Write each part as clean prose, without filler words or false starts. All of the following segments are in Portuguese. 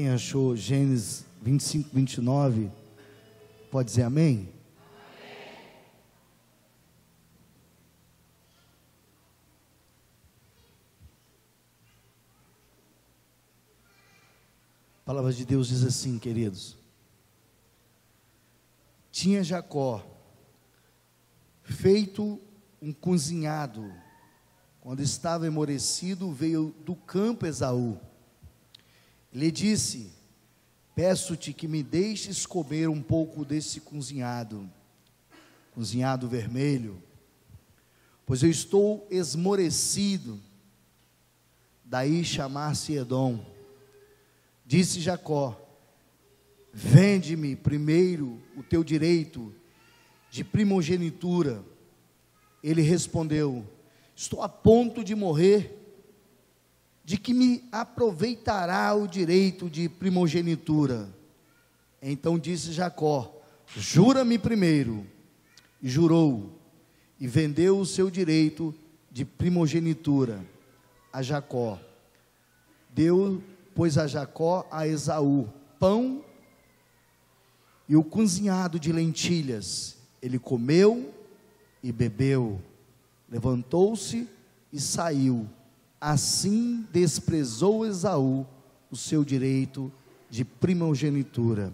Quem achou Gênesis 25, 29, pode dizer amém? A palavra de Deus diz assim, queridos: tinha Jacó feito um cozinhado, quando estava esmorecido, veio do campo Esaú. Ele disse: peço-te que me deixes comer um pouco desse cozinhado vermelho, pois eu estou esmorecido. Daí chamar-se Edom. Disse Jacó: vende-me primeiro o teu direito de primogenitura. Ele respondeu: estou a ponto de morrer, de que me aproveitará o direito de primogenitura? Então disse Jacó: jura-me primeiro. E jurou, e vendeu o seu direito de primogenitura a Jacó. Deu, pois, a Jacó a Esaú pão e o cozinhado de lentilhas. Ele comeu e bebeu, levantou-se e saiu. Assim desprezou Esaú o seu direito de primogenitura.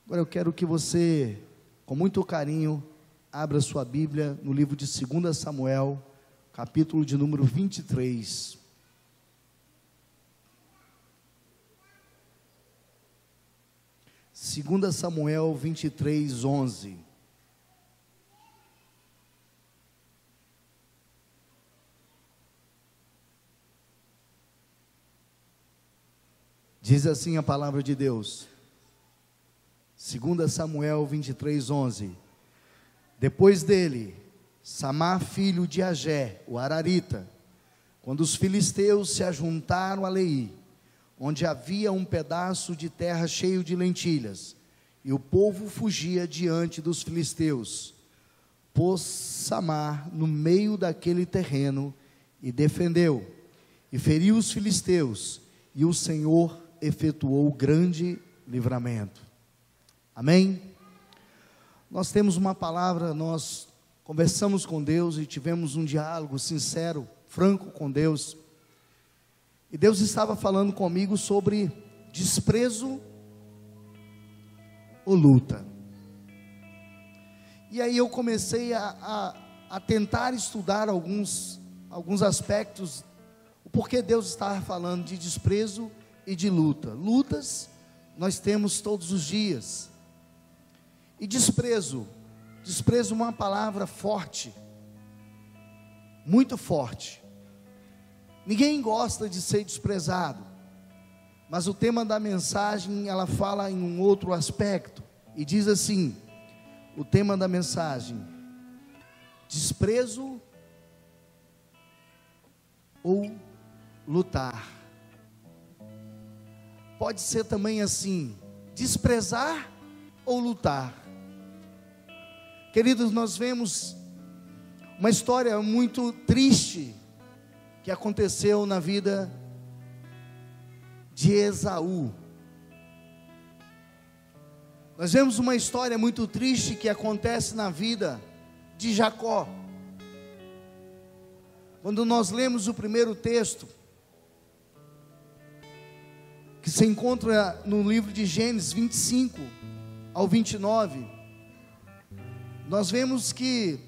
Agora eu quero que você, com muito carinho, abra sua Bíblia no livro de 2 Samuel, capítulo de número 23. Segunda Samuel 23, 11. Diz assim a palavra de Deus, 2 Samuel 23, 11. Depois dele, Samá, filho de Agé, o Ararita, quando os filisteus se ajuntaram a Leí, onde havia um pedaço de terra cheio de lentilhas, e o povo fugia diante dos filisteus, pôs Samá no meio daquele terreno e defendeu, e feriu os filisteus, e o Senhor efetuou grande livramento. Amém? Nós temos uma palavra, nós conversamos com Deus e tivemos um diálogo sincero, franco com Deus, e Deus estava falando comigo sobre desprezo ou luta. E aí eu comecei a tentar estudar alguns aspectos, o porquê Deus estava falando de desprezo e de luta. Lutas nós temos todos os dias. E desprezo é uma palavra forte, muito forte. Ninguém gosta de ser desprezado, mas o tema da mensagem, ela fala em um outro aspecto, e diz assim, o tema da mensagem: desprezo ou lutar. Pode ser também assim, desprezar ou lutar. Queridos, nós vemos uma história muito triste que aconteceu na vida de Esaú. Nós vemos uma história muito triste que acontece na vida de Jacó. Quando nós lemos o primeiro texto, que se encontra no livro de Gênesis 25 ao 29, nós vemos que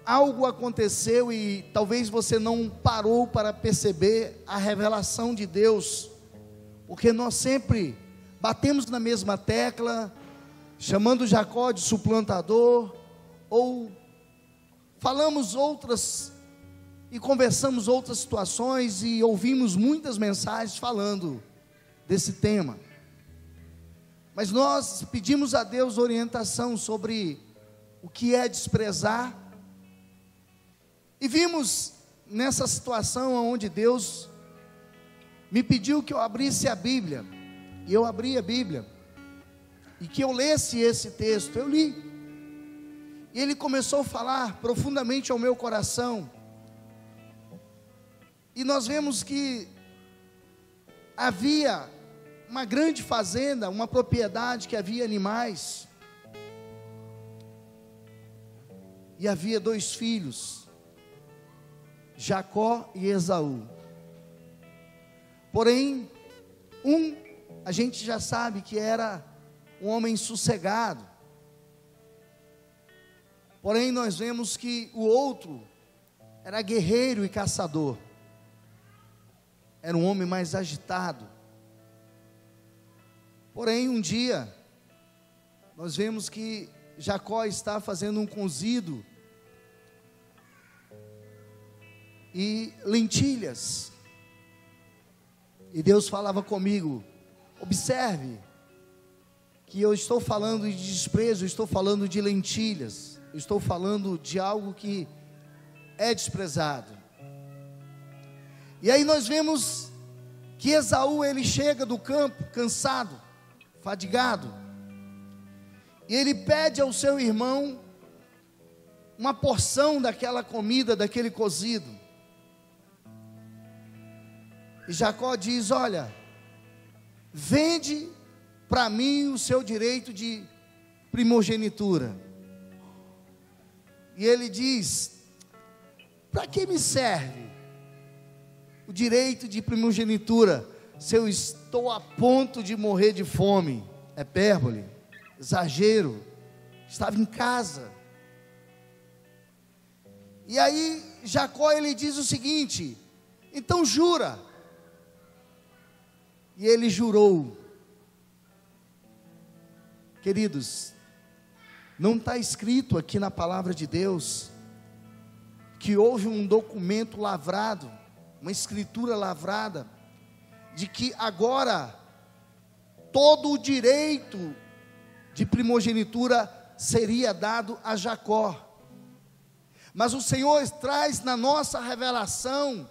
algo aconteceu e talvez você não parou para perceber a revelação de Deus, porque nós sempre batemos na mesma tecla, chamando Jacó de suplantador, ou falamos outras e conversamos outras situações e ouvimos muitas mensagens falando desse tema, mas nós pedimos a Deus orientação sobre o que é desprezar, e vimos nessa situação onde Deus me pediu que eu abrisse a Bíblia, e eu abri a Bíblia, e que eu lesse esse texto. Eu li, e ele começou a falar profundamente ao meu coração, e nós vemos que havia uma grande fazenda, uma propriedade que havia animais. E havia 2 filhos, Jacó e Esaú. Porém, a gente já sabe que era um homem sossegado. Porém, nós vemos que o outro era guerreiro e caçador. Era um homem mais agitado. Porém, um dia, nós vemos que Jacó está fazendo um cozido e lentilhas. E Deus falava comigo: observe que eu estou falando de desprezo, eu estou falando de lentilhas, eu estou falando de algo que é desprezado. E aí nós vemos que Esaú, ele chega do campo cansado, fadigado, e ele pede ao seu irmão uma porção daquela comida, daquele cozido. E Jacó diz: olha, vende para mim o seu direito de primogenitura. E ele diz: para que me serve o direito de primogenitura, se eu estou a ponto de morrer de fome? Hipérbole, exagero, estava em casa. E aí Jacó, ele diz o seguinte: então jura. E ele jurou. Queridos, não está escrito aqui na palavra de Deus que houve um documento lavrado, uma escritura lavrada, de que agora todo o direito de primogenitura seria dado a Jacó. Mas o Senhor traz na nossa revelação,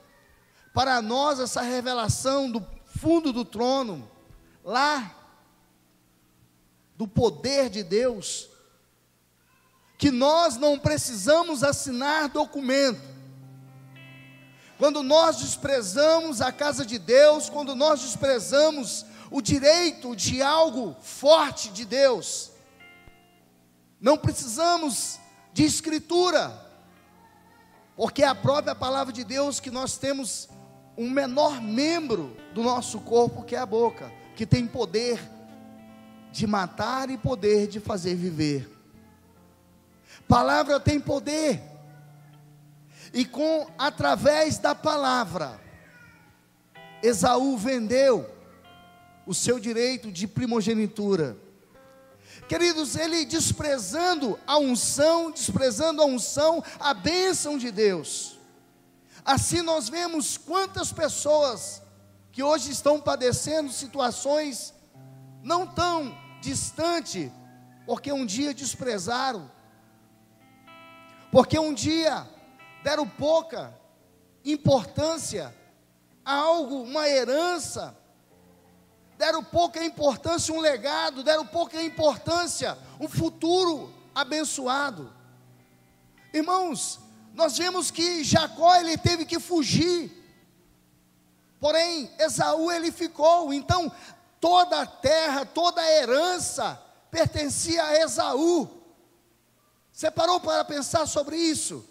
para nós, essa revelação do fundo do trono, lá do poder de Deus, que nós não precisamos assinar documento. Quando nós desprezamos a casa de Deus, quando nós desprezamos o direito de algo forte de Deus, não precisamos de escritura, porque é a própria palavra de Deus que nós temos um menor membro do nosso corpo, que é a boca, que tem poder de matar e poder de fazer viver. Palavra tem poder, e através da palavra, Esaú vendeu o seu direito de primogenitura. Queridos, ele desprezando a unção, a bênção de Deus. Assim nós vemos quantas pessoas que hoje estão padecendo situações não tão distantes, porque um dia desprezaram, porque um dia deram pouca importância a algo, uma herança, deram pouca importância, um legado, deram pouca importância, um futuro abençoado. Irmãos, nós vemos que Jacó, ele teve que fugir, porém Esaú, ele ficou. Então toda a terra, toda a herança pertencia a Esaú. Você parou para pensar sobre isso?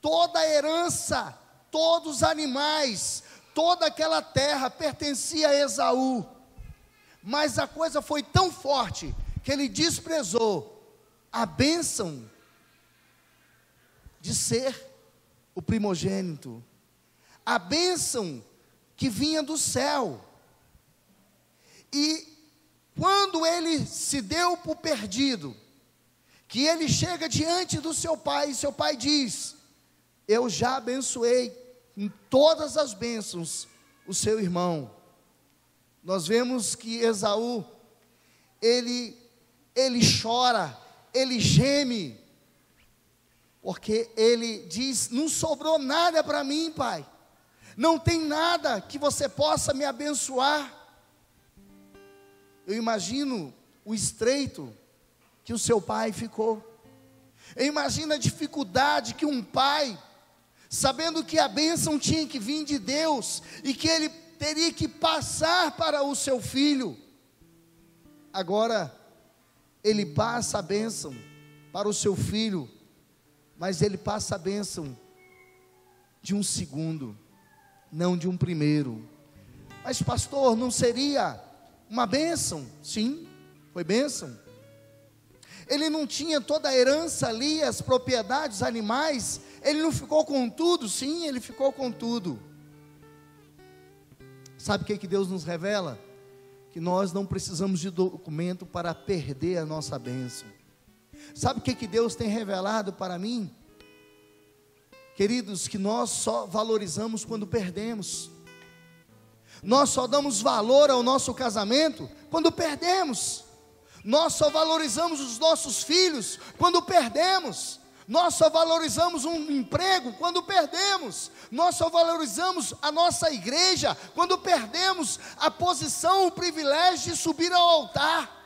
Toda a herança, todos os animais, toda aquela terra pertencia a Esaú. Mas a coisa foi tão forte que ele desprezou a bênção de ser o primogênito, a bênção que vinha do céu. E quando ele se deu por perdido, que ele chega diante do seu pai, e seu pai diz: eu já abençoei em todas as bênçãos o seu irmão. Nós vemos que Esaú, ele chora, ele geme, porque ele diz: não sobrou nada para mim, pai, não tem nada que você possa me abençoar. Eu imagino o estreito que o seu pai ficou, eu imagino a dificuldade que um pai, sabendo que a bênção tinha que vir de Deus, e que ele teria que passar para o seu filho. Agora, ele passa a bênção para o seu filho, mas ele passa a bênção de um segundo, não de um primeiro. Mas pastor, não seria uma bênção? Sim, foi bênção. Ele não tinha toda a herança ali, as propriedades, animais, ele não ficou com tudo? Sim, ele ficou com tudo. Sabe o que Deus nos revela? Que nós não precisamos de documento para perder a nossa bênção. Sabe o que Deus tem revelado para mim? Queridos, que nós só valorizamos quando perdemos. Nós só damos valor ao nosso casamento quando perdemos. Nós só valorizamos os nossos filhos quando perdemos. Nós só valorizamos um emprego quando perdemos. Nós só valorizamos a nossa igreja quando perdemos a posição, o privilégio de subir ao altar.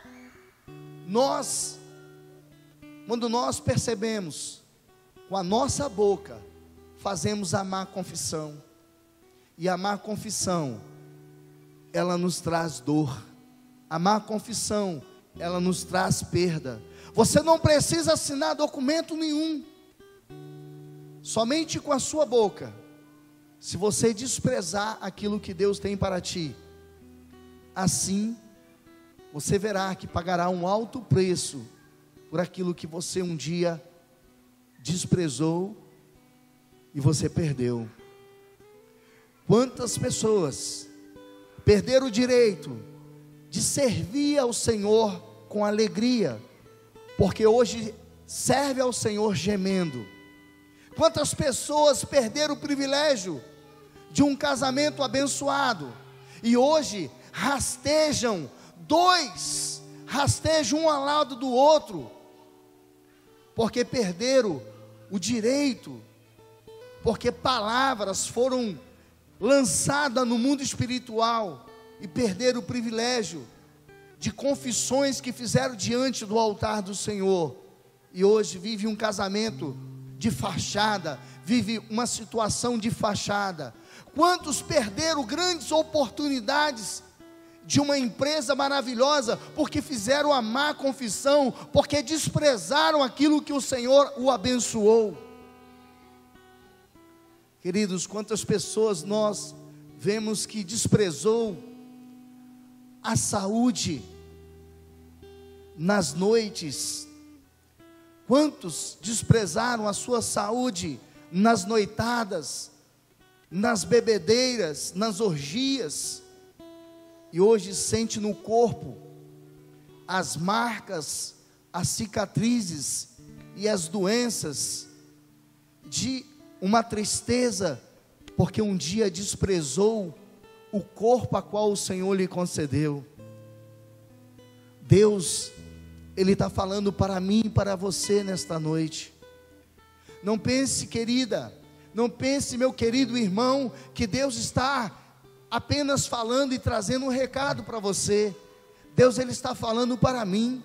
Quando nós percebemos, com a nossa boca, fazemos a má confissão. E a má confissão, ela nos traz dor. A má confissão, ela nos traz perda. Você não precisa assinar documento nenhum. Somente com a sua boca. Se você desprezar aquilo que Deus tem para ti, assim você verá que pagará um alto preço por aquilo que você um dia desprezou e você perdeu. Quantas pessoas perderam o direito de servir ao Senhor com alegria, porque hoje serve ao Senhor gemendo. Quantas pessoas perderam o privilégio de um casamento abençoado, e hoje rastejam um ao lado do outro, porque perderam o direito, porque palavras foram lançadas no mundo espiritual, e perderam o privilégio de confissões que fizeram diante do altar do Senhor, e hoje vive um casamento de fachada, vive uma situação de fachada. Quantos perderam grandes oportunidades de uma empresa maravilhosa, porque fizeram a má confissão, porque desprezaram aquilo que o Senhor o abençoou. Queridos, quantas pessoas nós vemos que desprezou a saúde nas noites? Quantos desprezaram a sua saúde nas noitadas, nas bebedeiras, nas orgias, e hoje sente no corpo as marcas, as cicatrizes e as doenças de uma tristeza, porque um dia desprezou o corpo a qual o Senhor lhe concedeu. Deus, Ele está falando para mim e para você nesta noite. Não pense, querida, não pense, meu querido irmão, que Deus está apenas falando e trazendo um recado para você. Deus, Ele está falando para mim.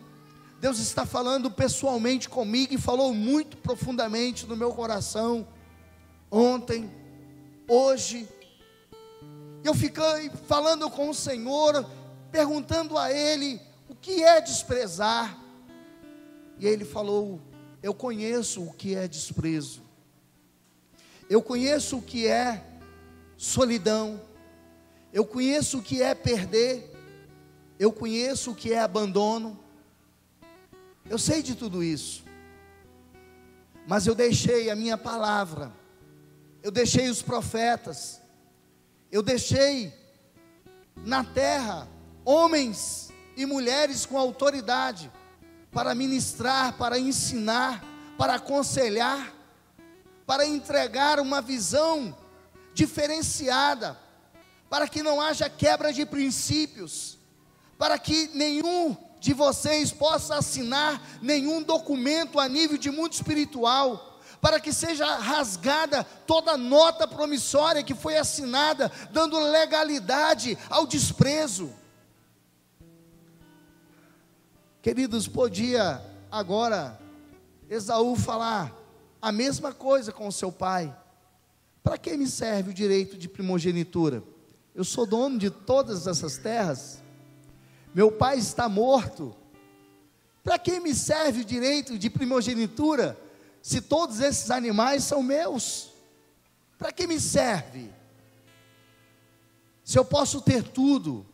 Deus está falando pessoalmente comigo, e falou muito profundamente no meu coração, ontem, hoje. Eu fiquei falando com o Senhor, perguntando a Ele, o que é desprezar? E Ele falou, eu conheço o que é desprezo, eu conheço o que é solidão, eu conheço o que é perder, eu conheço o que é abandono, eu sei de tudo isso, mas eu deixei a minha palavra, eu deixei os profetas, eu deixei na terra homens e mulheres com autoridade para ministrar, para ensinar, para aconselhar, para entregar uma visão diferenciada, para que não haja quebra de princípios, para que nenhum de vocês possa assinar nenhum documento a nível de mundo espiritual, para que seja rasgada toda nota promissória que foi assinada, dando legalidade ao desprezo. Queridos, podia agora Esaú falar a mesma coisa com o seu pai: para que me serve o direito de primogenitura? Eu sou dono de todas essas terras. Meu pai está morto. Para que me serve o direito de primogenitura, se todos esses animais são meus? Para que me serve? Se eu posso ter tudo,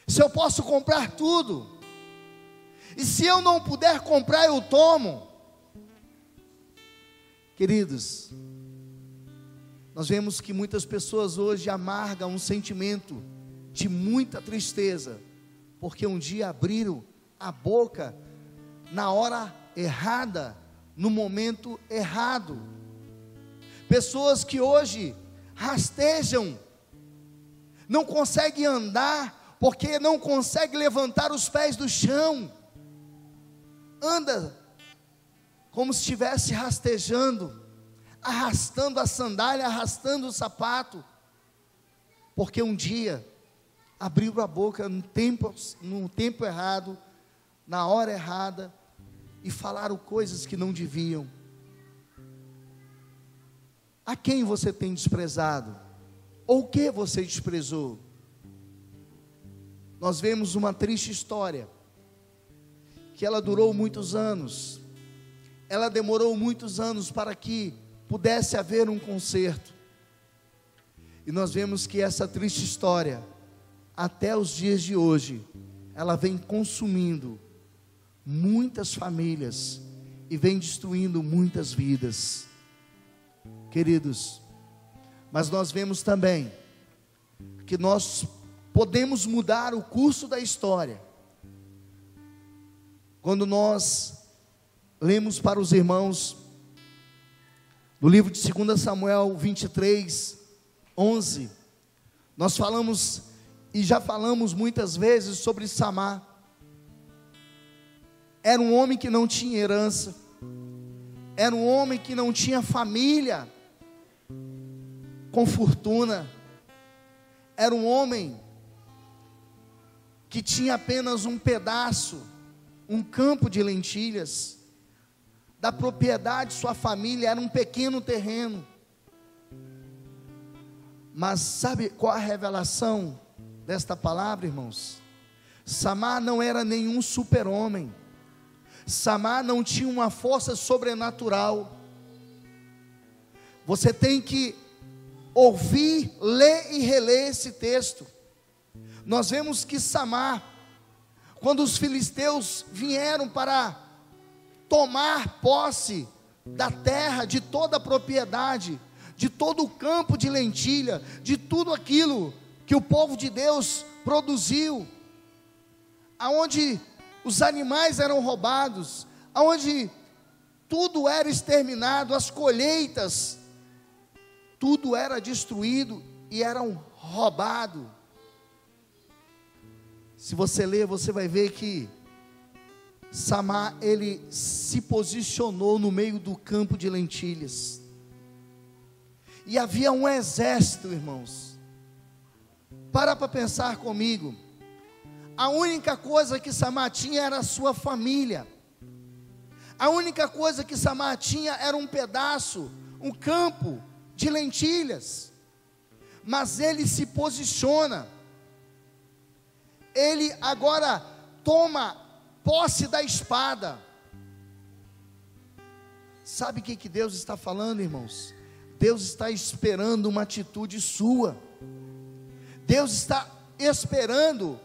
se eu posso comprar tudo, e se eu não puder comprar, eu tomo. Queridos, nós vemos que muitas pessoas hoje amargam um sentimento de muita tristeza, porque um dia abriram a boca na hora errada, no momento errado. Pessoas que hoje rastejam, não conseguem andar, porque não conseguem levantar os pés do chão, anda como se estivesse rastejando, arrastando a sandália, arrastando o sapato, porque um dia abriu a boca no tempo errado, na hora errada, e falaram coisas que não deviam. A quem você tem desprezado? Ou o que você desprezou? Nós vemos uma triste história, que ela durou muitos anos, ela demorou muitos anos para que pudesse haver um conserto, e nós vemos que essa triste história, até os dias de hoje, ela vem consumindo muitas famílias, e vem destruindo muitas vidas, queridos. Mas nós vemos também, que nós podemos mudar o curso da história, quando nós lemos para os irmãos, no livro de 2 Samuel 23, 11, nós falamos, e já falamos muitas vezes sobre Samar. Era um homem que não tinha herança, era um homem que não tinha família com fortuna, era um homem que tinha apenas um pedaço, um campo de lentilhas, da propriedade de sua família, era um pequeno terreno. Mas sabe qual a revelação desta palavra, irmãos? Samar não era nenhum super-homem, Samar não tinha uma força sobrenatural. Você tem que ouvir, ler e reler esse texto. Nós vemos que Samar, quando os filisteus vieram para tomar posse da terra, de toda a propriedade, de todo o campo de lentilha, de tudo aquilo que o povo de Deus produziu, aonde os animais eram roubados, aonde tudo era exterminado, as colheitas, tudo era destruído e eram roubado. Se você ler, você vai ver que Samar, ele se posicionou no meio do campo de lentilhas, e havia um exército, irmãos. Para pensar comigo. A única coisa que Samar tinha era a sua família. A única coisa que Samar tinha era um pedaço, um campo de lentilhas. Mas ele se posiciona, ele agora toma posse da espada. Sabe o que Deus está falando, irmãos? Deus está esperando uma atitude sua. Deus está esperando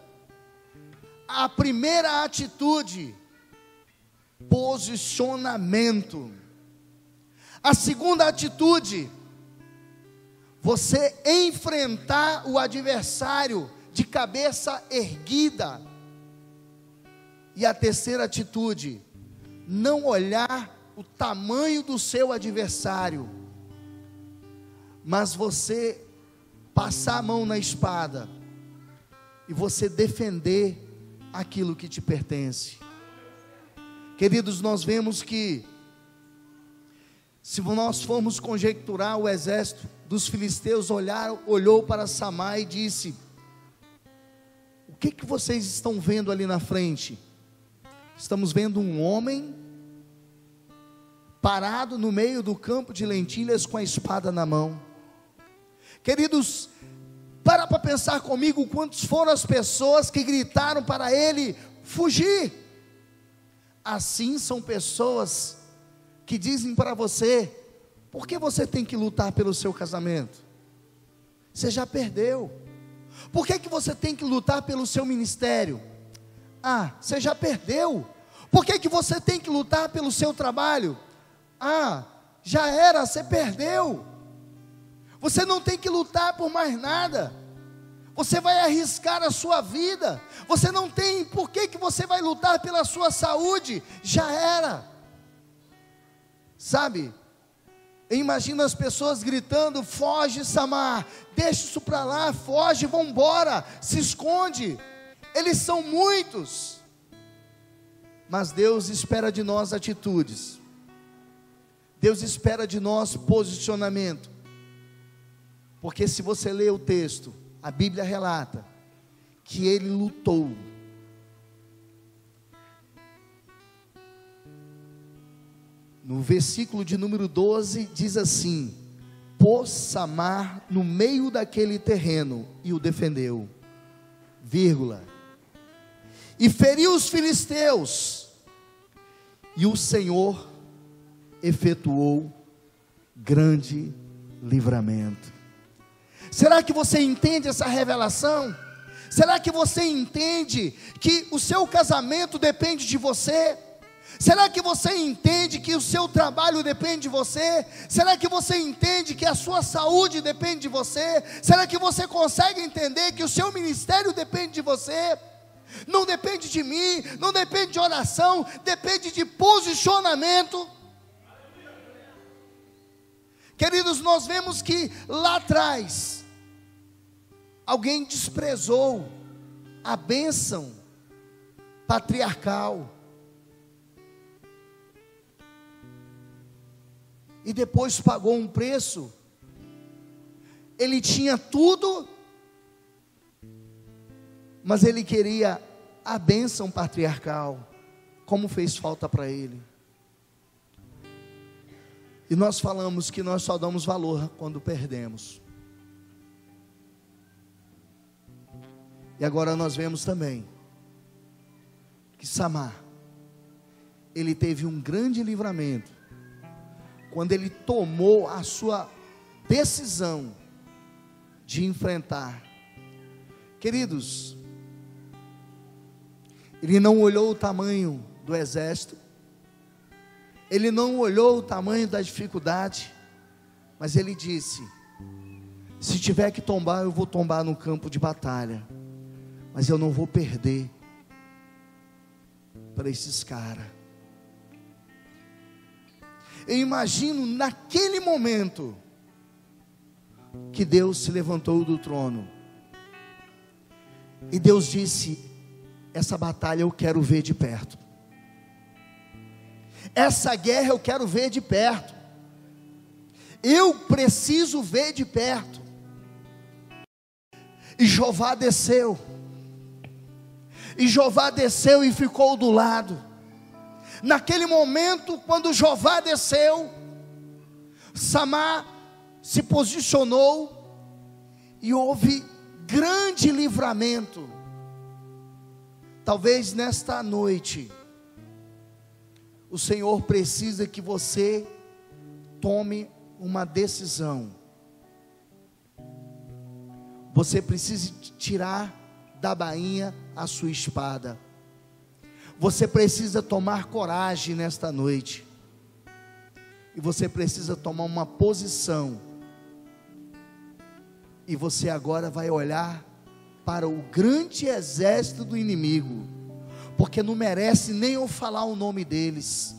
a primeira atitude, posicionamento. A segunda atitude, você enfrentar o adversário de cabeça erguida. E a terceira atitude, não olhar o tamanho do seu adversário, mas você passar a mão na espada e você defender aquilo que te pertence. Queridos, nós vemos que, se nós formos conjecturar, o exército dos filisteus olhou para Samar e disse: o que vocês estão vendo ali na frente? Estamos vendo um homem parado no meio do campo de lentilhas com a espada na mão. Queridos, Para pensar comigo quantas foram as pessoas que gritaram para ele fugir. Assim são pessoas que dizem para você: por que você tem que lutar pelo seu casamento? Você já perdeu. Por que você tem que lutar pelo seu ministério? Ah, você já perdeu. Por que você tem que lutar pelo seu trabalho? Ah, já era, você perdeu. Você não tem que lutar por mais nada. Você vai arriscar a sua vida. Você não tem por que você vai lutar pela sua saúde. Já era. Sabe? Eu imagino as pessoas gritando: foge, Samar, deixa isso para lá, foge, vão embora, se esconde. Eles são muitos. Mas Deus espera de nós atitudes. Deus espera de nós posicionamento. Porque se você ler o texto, a Bíblia relata que ele lutou. No versículo de número 12 diz assim: pôs Samar no meio daquele terreno e o defendeu, vírgula, e feriu os filisteus, e o Senhor efetuou grande livramento. Será que você entende essa revelação? Será que você entende que o seu casamento depende de você? Será que você entende que o seu trabalho depende de você? Será que você entende que a sua saúde depende de você? Será que você consegue entender que o seu ministério depende de você? Não depende de mim, não depende de oração, depende de posicionamento. Queridos, nós vemos que lá atrás alguém desprezou a bênção patriarcal. E depois pagou um preço. Ele tinha tudo, mas ele queria a bênção patriarcal. Como fez falta para ele. E nós falamos que nós só damos valor quando perdemos. E agora nós vemos também que Samar, ele teve um grande livramento quando ele tomou a sua decisão de enfrentar. Queridos, ele não olhou o tamanho do exército, ele não olhou o tamanho da dificuldade, mas ele disse: se tiver que tombar, eu vou tombar no campo de batalha, mas eu não vou perder para esses caras. Eu imagino naquele momento que Deus se levantou do trono e Deus disse: essa batalha eu quero ver de perto, essa guerra eu quero ver de perto, eu preciso ver de perto. E Jeová desceu, e ficou do lado. Naquele momento, quando Jeová desceu, Samar se posicionou e houve grande livramento. Talvez nesta noite o Senhor precisa que você tome uma decisão. Você precisa tirar da bainha a sua espada. Você precisa tomar coragem nesta noite. E você precisa tomar uma posição. E você agora vai olhar para o grande exército do inimigo, porque não merece nem eu falar o nome deles.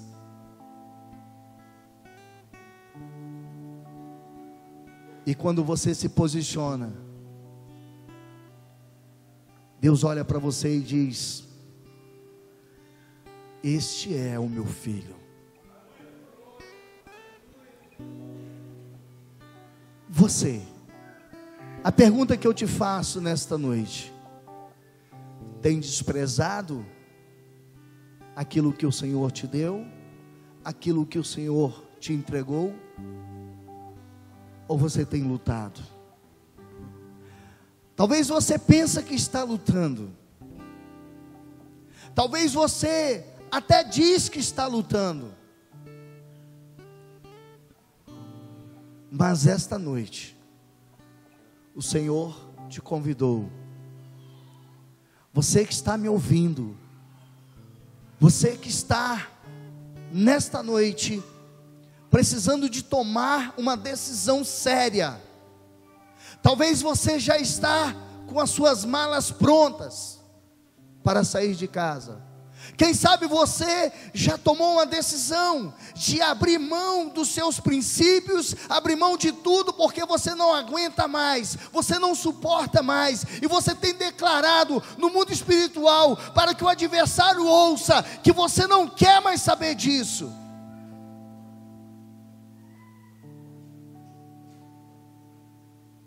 E quando você se posiciona, Deus olha para você e diz: este é o meu filho. Você, a pergunta que eu te faço nesta noite: tem desprezado aquilo que o Senhor te deu, aquilo que o Senhor te entregou, ou você tem lutado? Talvez você pense que está lutando. Talvez você até diz que está lutando. Mas esta noite, o Senhor te convidou. Você que está me ouvindo, você que está nesta noite precisando de tomar uma decisão séria. Talvez você já está com as suas malas prontas para sair de casa. Quem sabe você já tomou uma decisão de abrir mão dos seus princípios, abrir mão de tudo, porque você não aguenta mais, você não suporta mais, e você tem declarado no mundo espiritual, para que o adversário ouça, que você não quer mais saber disso.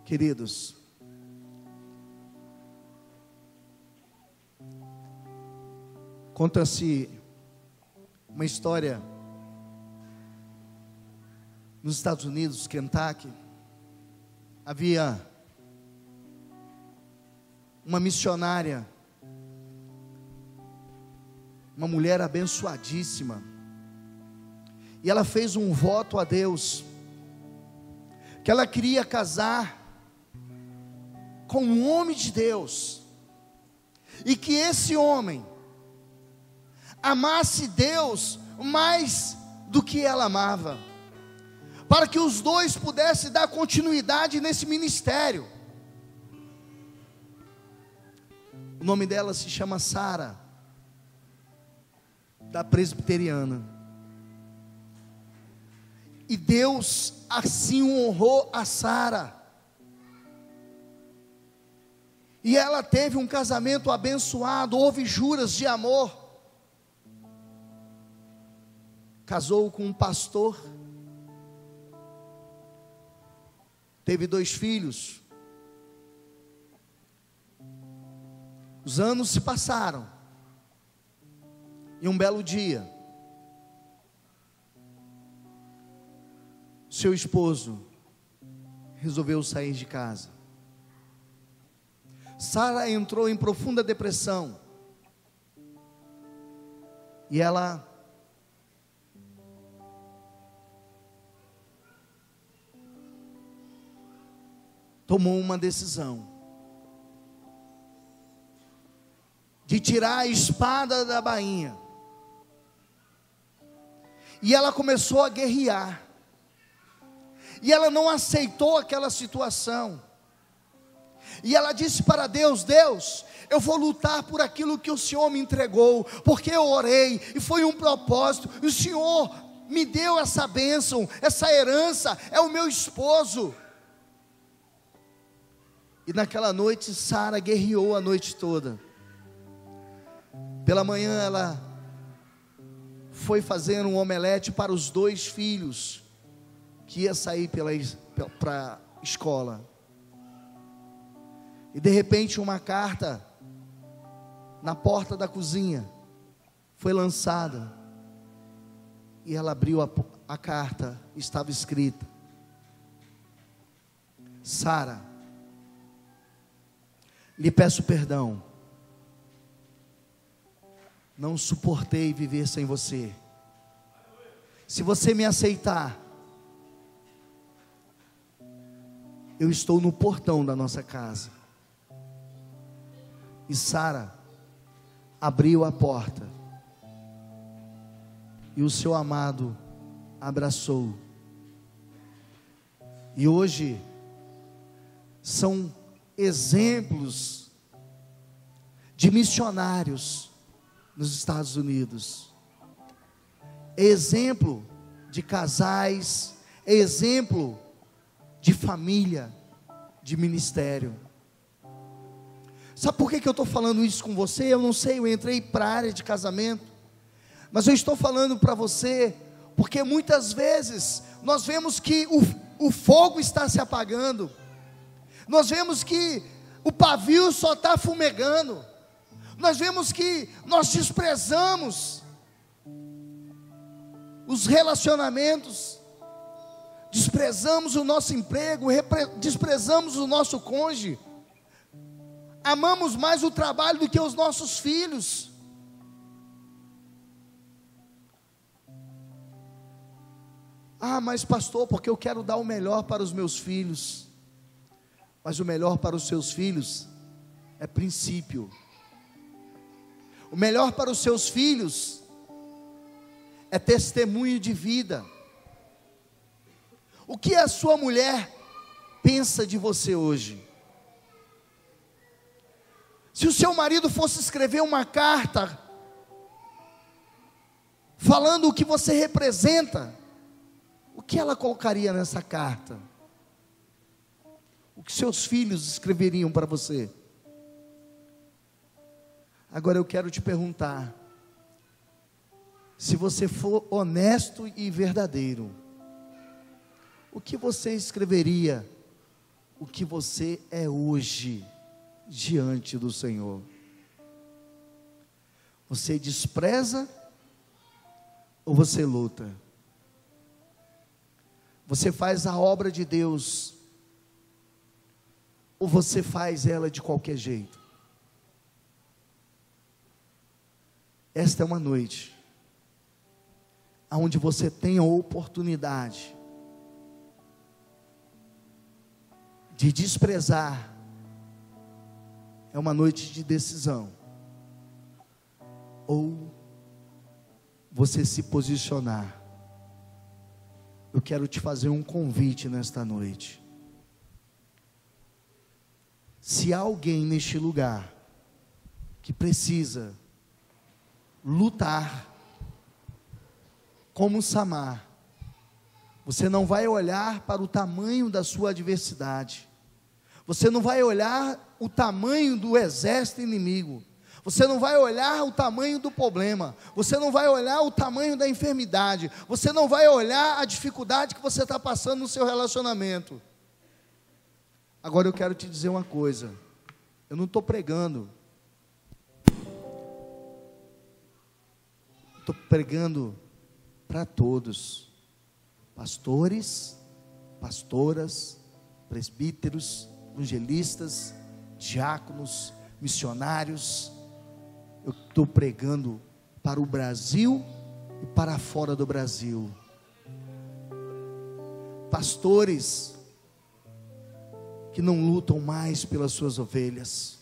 Queridos, conta-se uma história nos Estados Unidos, Kentucky. Havia uma missionária, uma mulher abençoadíssima, e ela fez um voto a Deus, que ela queria casar com um homem de Deus, e que esse homem amasse Deus mais do que ela amava, para que os dois pudessem dar continuidade nesse ministério. O nome dela se chama Sara, da presbiteriana, e Deus assim honrou a Sara, e ela teve um casamento abençoado, houve juras de amor. Casou com um pastor, teve 2 filhos. Os anos se passaram, e um belo dia, seu esposo resolveu sair de casa. Sara entrou em profunda depressão, e ela tomou uma decisão de tirar a espada da bainha, e ela começou a guerrear, e ela não aceitou aquela situação, e ela disse para Deus: Deus, eu vou lutar por aquilo que o Senhor me entregou, porque eu orei, e foi um propósito, e o Senhor me deu essa bênção, essa herança, é o meu esposo. E naquela noite, Sara guerreou a noite toda. Pela manhã ela foi fazer um omelete para os 2 filhos, que ia sair para a escola. E de repente uma carta na porta da cozinha foi lançada, e ela abriu a carta, estava escrita: Sara, lhe peço perdão, não suportei viver sem você. Se você me aceitar, eu estou no portão da nossa casa. E Sara abriu a porta, e o seu amado abraçou. E hoje são exemplos de missionários nos Estados Unidos, exemplo de casais, exemplo de família, de ministério. Sabe por que eu estou falando isso com você? Eu não sei, eu entrei para a área de casamento, mas eu estou falando para você, porque muitas vezes nós vemos que o fogo está se apagando, nós vemos que o pavio só está fumegando, nós vemos que nós desprezamos os relacionamentos, desprezamos o nosso emprego, desprezamos o nosso cônjuge, amamos mais o trabalho do que os nossos filhos. Ah, mas pastor, porque eu quero dar o melhor para os meus filhos. Mas o melhor para os seus filhos é princípio. O melhor para os seus filhos é testemunho de vida. O que a sua mulher pensa de você hoje? Se o seu marido fosse escrever uma carta falando o que você representa, o que ela colocaria nessa carta? O que seus filhos escreveriam para você? Agora eu quero te perguntar, se você for honesto e verdadeiro, o que você escreveria, o que você é hoje, diante do Senhor? Você despreza ou você luta? Você faz a obra de Deus ou você faz ela de qualquer jeito? Esta é uma noite onde você tem a oportunidade de desprezar. É uma noite de decisão. Ou você se posicionar. Eu quero te fazer um convite nesta noite. Se há alguém neste lugar que precisa lutar como Samar, você não vai olhar para o tamanho da sua adversidade, você não vai olhar o tamanho do exército inimigo, você não vai olhar o tamanho do problema, você não vai olhar o tamanho da enfermidade, você não vai olhar a dificuldade que você está passando no seu relacionamento. Agora eu quero te dizer uma coisa, eu não estou pregando, estou pregando para todos, pastores, pastoras, presbíteros, evangelistas, diáconos, missionários. Eu estou pregando para o Brasil e para fora do Brasil. Pastores que não lutam mais pelas suas ovelhas,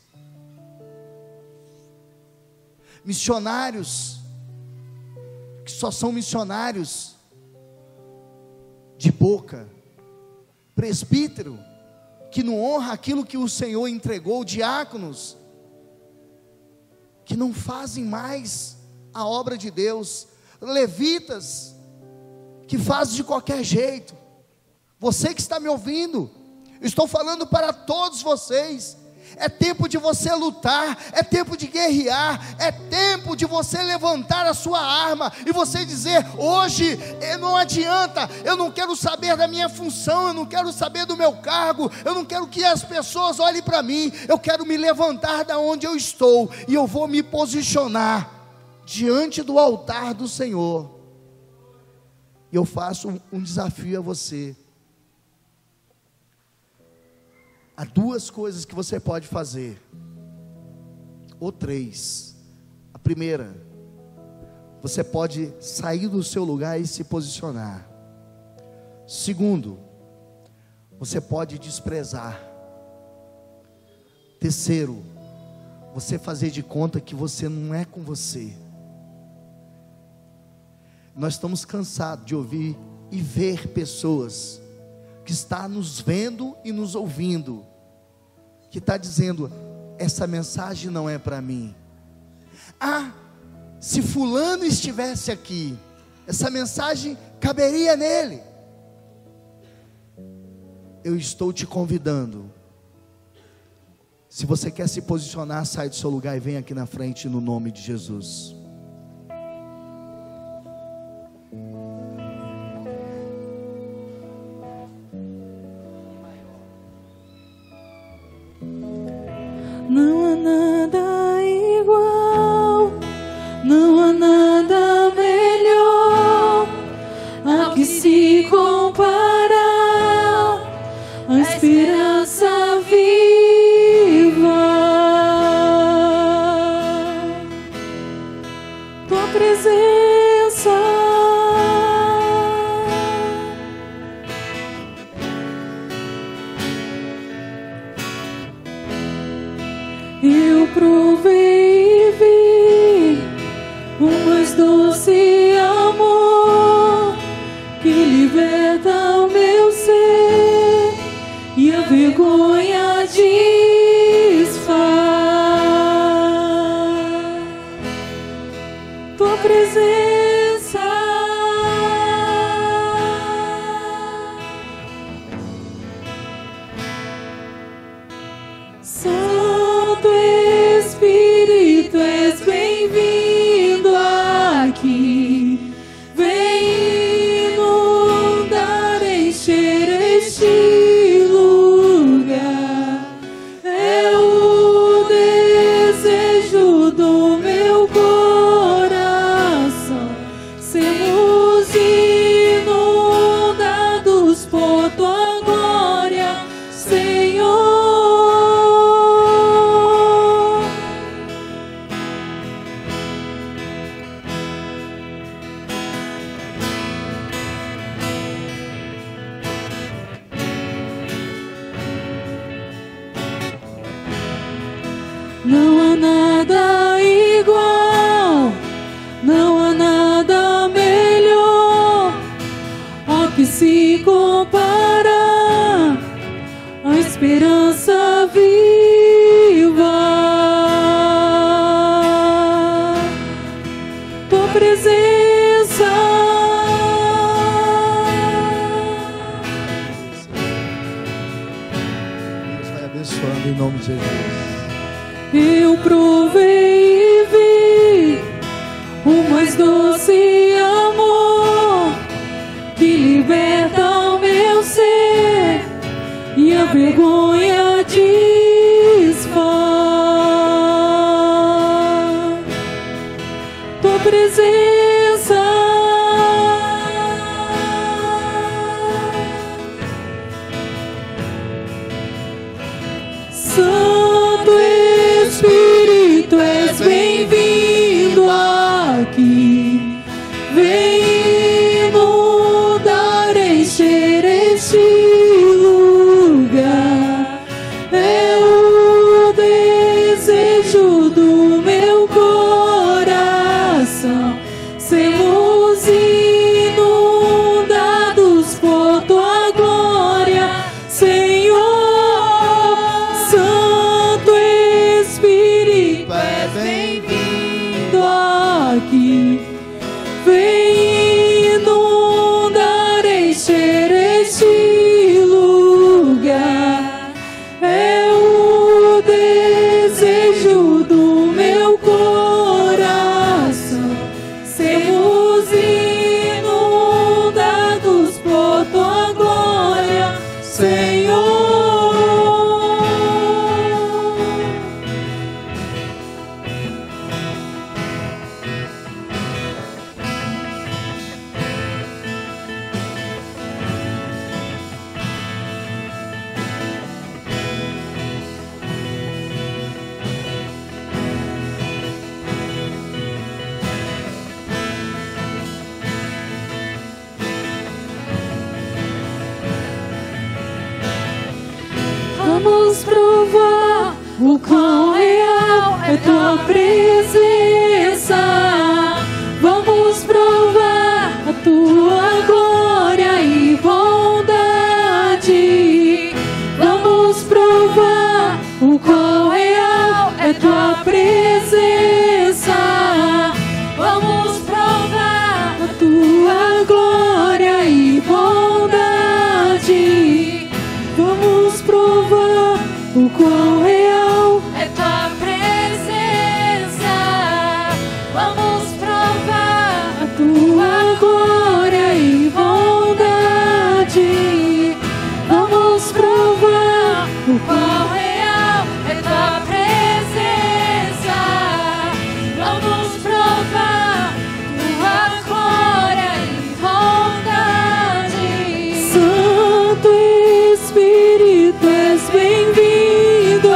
missionários que só são missionários de boca, presbítero que não honra aquilo que o Senhor entregou, diáconos que não fazem mais a obra de Deus, levitas que fazem de qualquer jeito. Você que está me ouvindo, estou falando para todos vocês. É tempo de você lutar, é tempo de guerrear, é tempo de você levantar a sua arma e você dizer: hoje não adianta, eu não quero saber da minha função, eu não quero saber do meu cargo, eu não quero que as pessoas olhem para mim, eu quero me levantar da onde eu estou e eu vou me posicionar diante do altar do Senhor. E eu faço um desafio a você. Há duas coisas que você pode fazer, ou três. A primeira, você pode sair do seu lugar e se posicionar. Segundo, você pode desprezar. Terceiro, você fazer de conta que você não é com você. Nós estamos cansados de ouvir e ver pessoas que está nos vendo e nos ouvindo, que está dizendo: essa mensagem não é para mim. Ah, se fulano estivesse aqui, essa mensagem caberia nele. Eu estou te convidando. Se você quer se posicionar, sai do seu lugar e vem aqui na frente no nome de Jesus. Não há nada igual, não há nada melhor a que se compara a esperança viva. vergonha desfaz. Tua presença, Santo Espírito, és bem-vindo aqui. Vem inundar, encher este lugar. É o desejo do meu coração. Sermos inundados por tua glória, Senhor. Não há nada igual, não há nada melhor, ao que se compara a esperança viva. Tua presença, Deus vai abençoando em nome de Jesus. eu provei e vi o mais doce amor que liberta o meu ser e a vergonha desfaz. Tua presença, Santo Espírito, és bem-vindo aqui. Vem inundar, encher este lugar. É o desejo do meu coração. Sermos inundados por tua glória, Senhor. Santo Espírito, és bem-vindo aqui. Vem inundar, encher este lugar. É o desejo do meu coração. Sermos inundados por tua glória, Senhor. Vamos provar o quão real é tua presença. Vamos provar a tua glória e bondade. Vamos provar o quão real é tua presença. Vamos provar a tua glória e bondade. Vamos provar o quão real é tua presença. Vamos provar a tua glória e bondade. Vamos provar o quão real é tua presença. Vamos provar tua glória e bondade. Santo Espírito, és bem-vindo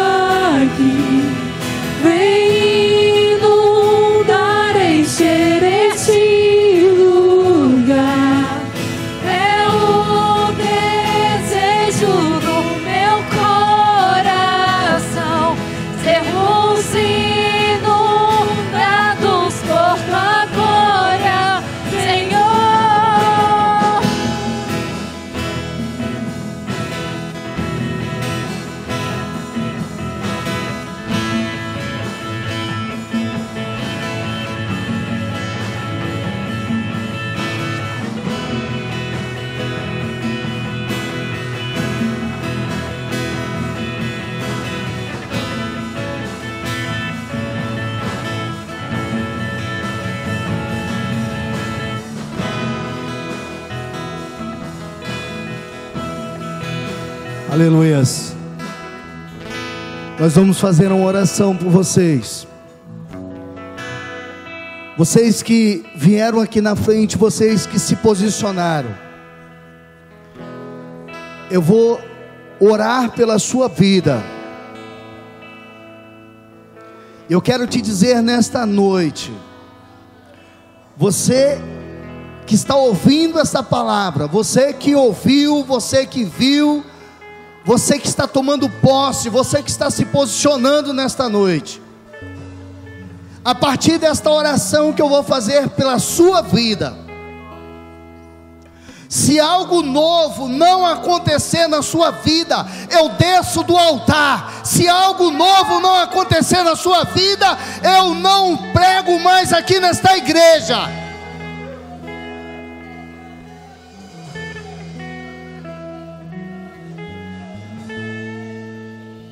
Aleluias. Nós vamos fazer uma oração por vocês. Vocês que vieram aqui na frente, vocês que se posicionaram. Eu vou orar pela sua vida. Eu quero te dizer nesta noite, você que está ouvindo essa palavra, você que ouviu, você que viu, você que está tomando posse, você que está se posicionando nesta noite, a partir desta oração que eu vou fazer pela sua vida, se algo novo não acontecer na sua vida, eu desço do altar. Se algo novo não acontecer na sua vida, eu não prego mais aqui nesta igreja.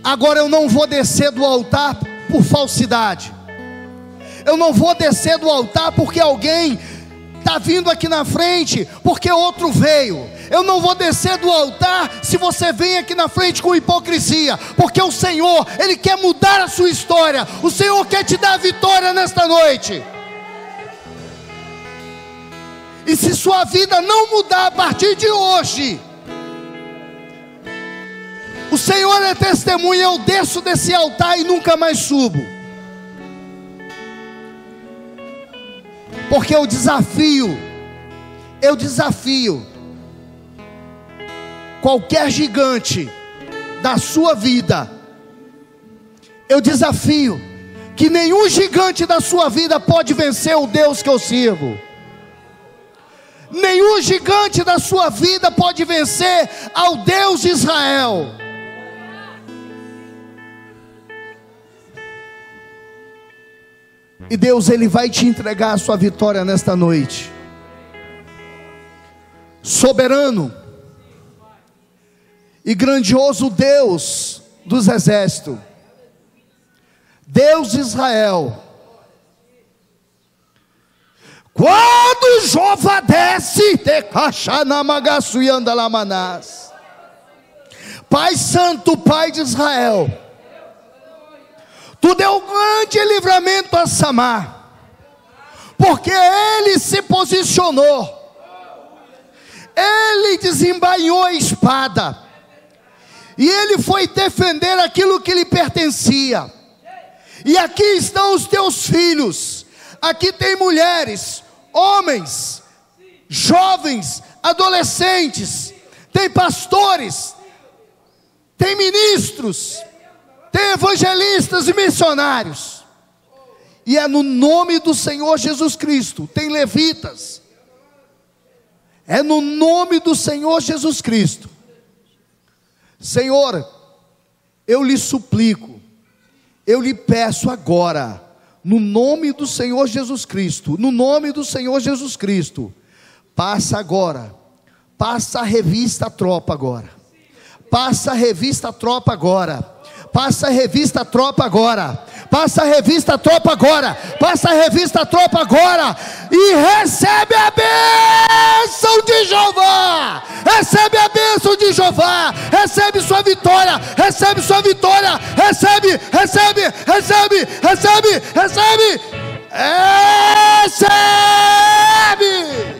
Agora eu não vou descer do altar por falsidade. Eu não vou descer do altar porque alguém está vindo aqui na frente, porque outro veio. Eu não vou descer do altar se você vem aqui na frente com hipocrisia, porque o Senhor, Ele quer mudar a sua história. O Senhor quer te dar a vitória nesta noite. E se sua vida não mudar a partir de hoje, o Senhor é testemunha, eu desço desse altar e nunca mais subo. Porque eu desafio qualquer gigante da sua vida. Eu desafio que nenhum gigante da sua vida pode vencer o Deus que eu sirvo. Nenhum gigante da sua vida pode vencer ao Deus de Israel. E Deus, Ele vai te entregar a sua vitória nesta noite. Soberano e grandioso Deus dos exércitos, Deus de Israel, quando Jeová desce, Pai Santo, Pai de Israel, Tu deu grande livramento a Samar, porque ele se posicionou, ele desembainhou a espada, e ele foi defender aquilo que lhe pertencia. E aqui estão os teus filhos, aqui tem mulheres, homens, jovens, adolescentes, tem pastores, tem ministros, tem evangelistas e missionários, e é no nome do Senhor Jesus Cristo. Tem levitas, é no nome do Senhor Jesus Cristo. Senhor, eu lhe suplico, eu lhe peço agora, no nome do Senhor Jesus Cristo, no nome do Senhor Jesus Cristo, passa agora, passa a revista a tropa agora, passa a revista a tropa agora, passa a revista a tropa agora, passa a revista a tropa agora, passa a revista a tropa agora, e recebe a bênção de Jeová, recebe a bênção de Jeová, recebe sua vitória, recebe sua vitória, recebe, recebe, recebe, recebe, recebe, recebe.